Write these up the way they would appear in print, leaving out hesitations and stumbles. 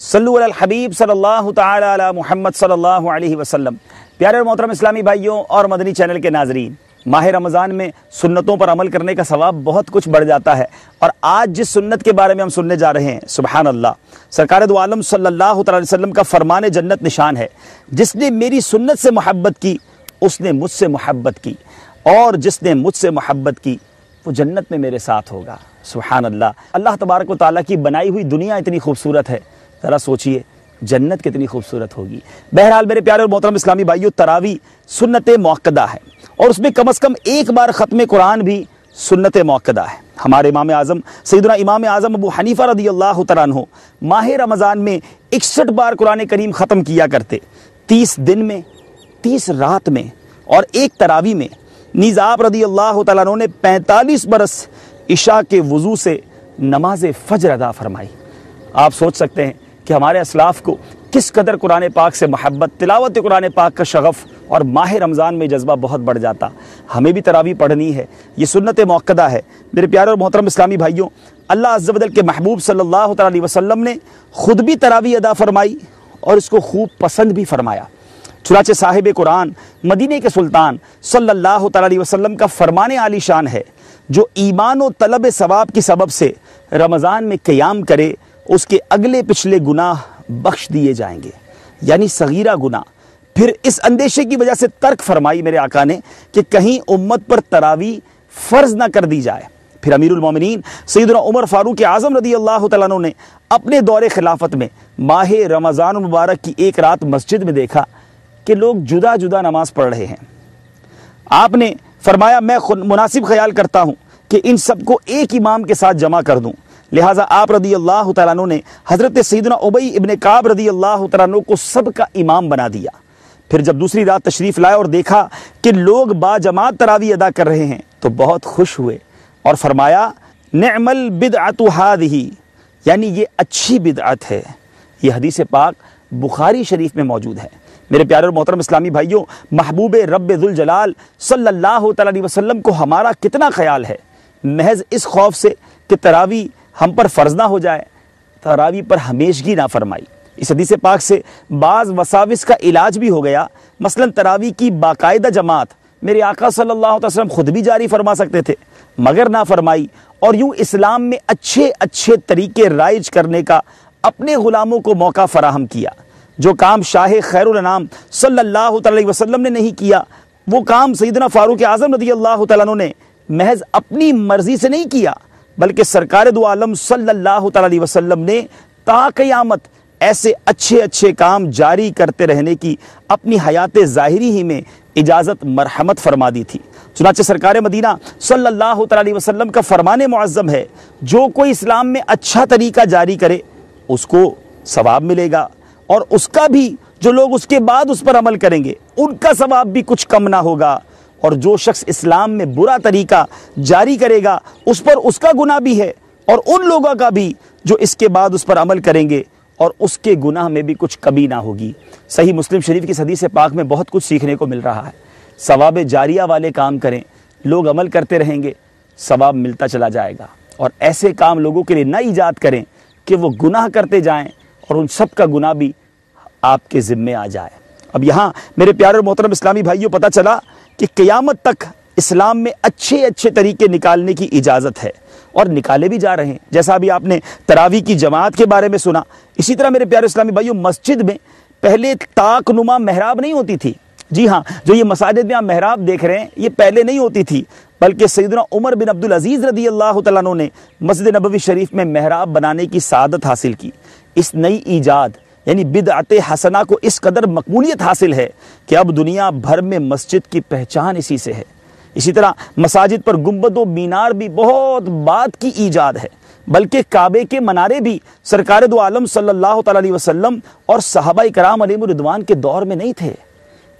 صلو علی الحبیب صلی اللہ تعالی علی محمد صلی اللہ علیہ وسلم۔ پیارے اور محترم اسلامی بھائیوں اور مدنی چینل کے ناظرین، ماہ رمضان میں سنتوں پر عمل کرنے کا ثواب بہت کچھ بڑھ جاتا ہے، اور آج جس سنت کے بارے میں ہم سننے جا رہے ہیں، سبحان اللہ، سرکار دو عالم صلی اللہ تعالی علیہ وسلم کا فرمان جنت نشان ہے: جس نے میری سنت سے محبت کی اس نے مجھ سے محبت کی، اور جس نے مجھ سے محبت کی وہ جنت میں میرے ساتھ ہوگا۔ سبحان اللہ۔ اللہ تبارک و تعالیٰ کی بنائی ہوئی دنیا اتنی خوبصورت ہے، ذرا سوچئے جنت کتنی خوبصورت ہوگی۔ بہرحال میرے پیارے اور محترم اسلامی بھائیو، تراویح سنت موقدہ ہے، اور اس میں کم از کم ایک بار ختم قرآن بھی سنت موقدہ ہے۔ ہمارے امام اعظم سیدنا امام اعظم ابو حنیفہ رضی اللہ تعالیٰ عنہ ماہ رمضان میں 61 بار قرآن کریم ختم کیا کرتے، 30 دن میں، 30 رات میں، اور ایک تراویح میں۔ نیز آپ رضی اللہ تعالیٰ عنہ نے 45 برس عشاء کے وضو سے نماز فجر ادا فرمائی۔ آپ سوچ سکتے ہیں کہ ہمارے اسلاف کو کس قدر قرآن پاک سے محبت، تلاوت قرآن پاک کا شغف اور ماہ رمضان میں جذبہ بہت بڑھ جاتا۔ ہمیں بھی تراویح پڑھنی ہے، یہ سنت موقدہ ہے۔ میرے پیارے اور محترم اسلامی بھائیوں، اللہ عز و جل کے محبوب صلی اللہ تعالی علیہ وسلم نے خود بھی تراویح ادا فرمائی اور اس کو خوب پسند بھی فرمایا۔ چنانچہ صاحب قرآن مدینے کے سلطان صلی اللہ تعالی علیہ وسلم کا فرمان عالی شان ہے: جو ایمان و طلب ثواب کی سبب سے رمضان میں قیام کرے اس کے اگلے پچھلے گناہ بخش دیے جائیں گے، یعنی صغیرہ گناہ۔ پھر اس اندیشے کی وجہ سے ترک فرمائی میرے آقا نے کہ کہیں امت پر تراویح فرض نہ کر دی جائے۔ پھر امیر المومنین سیدنا عمر فاروق اعظم رضی اللہ تعالیٰ عنہ نے اپنے دور خلافت میں ماہ رمضان مبارک کی ایک رات مسجد میں دیکھا کہ لوگ جدا جدا نماز پڑھ رہے ہیں۔ آپ نے فرمایا، میں مناسب خیال کرتا ہوں کہ ان سب کو ایک امام کے ساتھ جمع کر دوں۔ لہٰذا آپ رضی اللہ تعالیٰ عنہ نے حضرت سیدنا ابی ابن کعب رضی اللہ تعالیٰ عنہ کو سب کا امام بنا دیا۔ پھر جب دوسری رات تشریف لائے اور دیکھا کہ لوگ باجماعت تراویح ادا کر رہے ہیں تو بہت خوش ہوئے اور فرمایا، نعم البدعۃ ھذہ، یعنی یہ اچھی بدعت ہے۔ یہ حدیث پاک بخاری شریف میں موجود ہے۔ میرے پیارے اور محترم اسلامی بھائیوں، محبوب رب ذوالجلال صلی اللہ تعالی علیہ وسلم کو ہمارا کتنا خیال ہے، محض اس خوف سے کہ تراویح ہم پر فرض نہ ہو جائے، تراویح پر ہمیشگی نہ فرمائی۔ اس حدیث پاک سے بعض وساوس کا علاج بھی ہو گیا۔ مثلا تراویح کی باقاعدہ جماعت میرے آقا صلی اللہ علیہ وسلم خود بھی جاری فرما سکتے تھے، مگر نہ فرمائی، اور یوں اسلام میں اچھے اچھے طریقے رائج کرنے کا اپنے غلاموں کو موقع فراہم کیا۔ جو کام شاہ خیر الانام صلی اللہ تعالی علیہ وسلم نے نہیں کیا، وہ کام سیدنا فاروق اعظم رضی اللہ تعالیٰ عنہ نے محض اپنی مرضی سے نہیں کیا، بلکہ سرکار دو عالم صلی اللہ تعالی علیہ وسلم نے تا قیامت ایسے اچھے اچھے کام جاری کرتے رہنے کی اپنی حیات ظاہری ہی میں اجازت مرحمت فرما دی تھی۔ چنانچہ سرکار مدینہ صلی اللہ تعالی علیہ وسلم کا فرمان معظم ہے: جو کوئی اسلام میں اچھا طریقہ جاری کرے اس کو ثواب ملے گا، اور اس کا بھی جو لوگ اس کے بعد اس پر عمل کریں گے ان کا ثواب بھی کچھ کم نہ ہوگا، اور جو شخص اسلام میں برا طریقہ جاری کرے گا اس پر اس کا گناہ بھی ہے، اور ان لوگوں کا بھی جو اس کے بعد اس پر عمل کریں گے، اور اس کے گناہ میں بھی کچھ کمی نہ ہوگی۔ صحیح مسلم شریف کی حدیث پاک میں بہت کچھ سیکھنے کو مل رہا ہے۔ ثواب جاریہ والے کام کریں، لوگ عمل کرتے رہیں گے، ثواب ملتا چلا جائے گا، اور ایسے کام لوگوں کے لیے نہ ایجاد کریں کہ وہ گناہ کرتے جائیں اور ان سب کا گناہ بھی آپ کے ذمے آ جائے۔ اب یہاں میرے پیارے اور محترم اسلامی بھائیوں، پتہ چلا کہ قیامت تک اسلام میں اچھے اچھے طریقے نکالنے کی اجازت ہے، اور نکالے بھی جا رہے ہیں۔ جیسا ابھی آپ نے تراویح کی جماعت کے بارے میں سنا، اسی طرح میرے پیارے اسلامی بھائیوں، مسجد میں پہلے طاق نما محراب نہیں ہوتی تھی۔ جی ہاں، جو یہ مساجد میں آپ محراب دیکھ رہے ہیں یہ پہلے نہیں ہوتی تھی، بلکہ سیدنا عمر بن عبدالعزیز رضی اللہ تعالیٰ عنہ نے مسجد نبوی شریف میں محراب بنانے کی سعادت حاصل کی۔ اس نئی ایجاد یعنی بدعت حسنہ کو اس قدر مقبولیت حاصل ہے کہ اب دنیا بھر میں مسجد کی پہچان اسی سے ہے۔ اسی طرح مساجد پر گنبد و مینار بھی بہت بعد کی ایجاد ہے، بلکہ کعبے کے منارے بھی سرکار دو عالم صلی اللہ تعالی علیہ وسلم اور صحابہ کرام علیہم رضوان کے دور میں نہیں تھے۔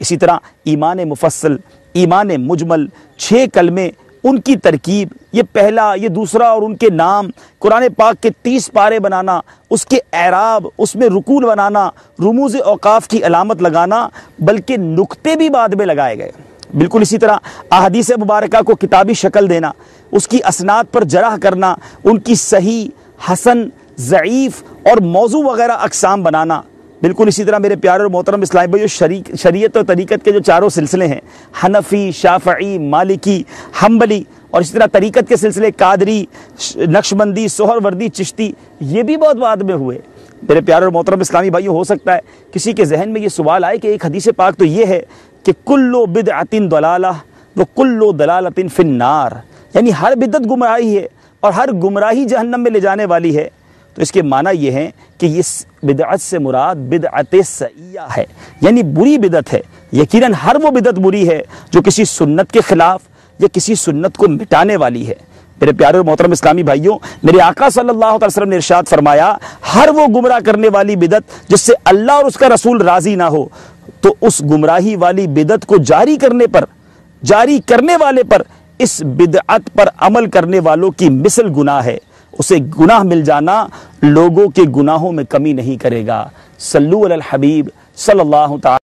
اسی طرح ایمان مفصل، ایمان مجمل، 6 کلمے، ان کی ترکیب، یہ پہلا یہ دوسرا اور ان کے نام، قرآن پاک کے 30 پارے بنانا، اس کے اعراب، اس میں رکون بنانا، رموز اوقاف کی علامت لگانا، بلکہ نقطے بھی بعد میں لگائے گئے۔ بالکل اسی طرح احادیث مبارکہ کو کتابی شکل دینا، اس کی اسناد پر جرح کرنا، ان کی صحیح، حسن، ضعیف اور موضوع وغیرہ اقسام بنانا، بالکل اسی طرح میرے پیارے اور محترم اسلامی بھائیو شریعت اور طریقت کے جو چاروں سلسلے ہیں، حنفی، شافعی، مالکی، حنبلی، اور اسی طرح طریقت کے سلسلے قادری، نقشبندی، سہروردی، چشتی، یہ بھی بہت بعد میں ہوئے۔ میرے پیارے اور محترم اسلامی بھائیو، ہو سکتا ہے کسی کے ذہن میں یہ سوال آئے کہ ایک حدیث پاک تو یہ ہے کہ کل بدعۃ ضلالہ وکل ضلالۃ فی النار، یعنی ہر بدعت گمراہی ہے اور ہر گمراہی جہنم میں لے جانے والی ہے۔ تو اس کے معنی یہ ہیں کہ اس بدعت سے مراد بدعت سیئہ ہے، یعنی بری بدعت ہے۔ یقیناً ہر وہ بدعت بری ہے جو کسی سنت کے خلاف یا کسی سنت کو مٹانے والی ہے۔ میرے پیارے اور محترم اسلامی بھائیوں، میرے آقا صلی اللہ علیہ وسلم نے ارشاد فرمایا، ہر وہ گمراہ کرنے والی بدعت جس سے اللہ اور اس کا رسول راضی نہ ہو، تو اس گمراہی والی بدعت کو جاری کرنے والے پر اس بدعت پر عمل کرنے والوں کی مثل گناہ ہے۔ اسے گناہ مل جانا لوگوں کے گناہوں میں کمی نہیں کرے گا۔ صلو علی الحبیب صلی اللہ تعالی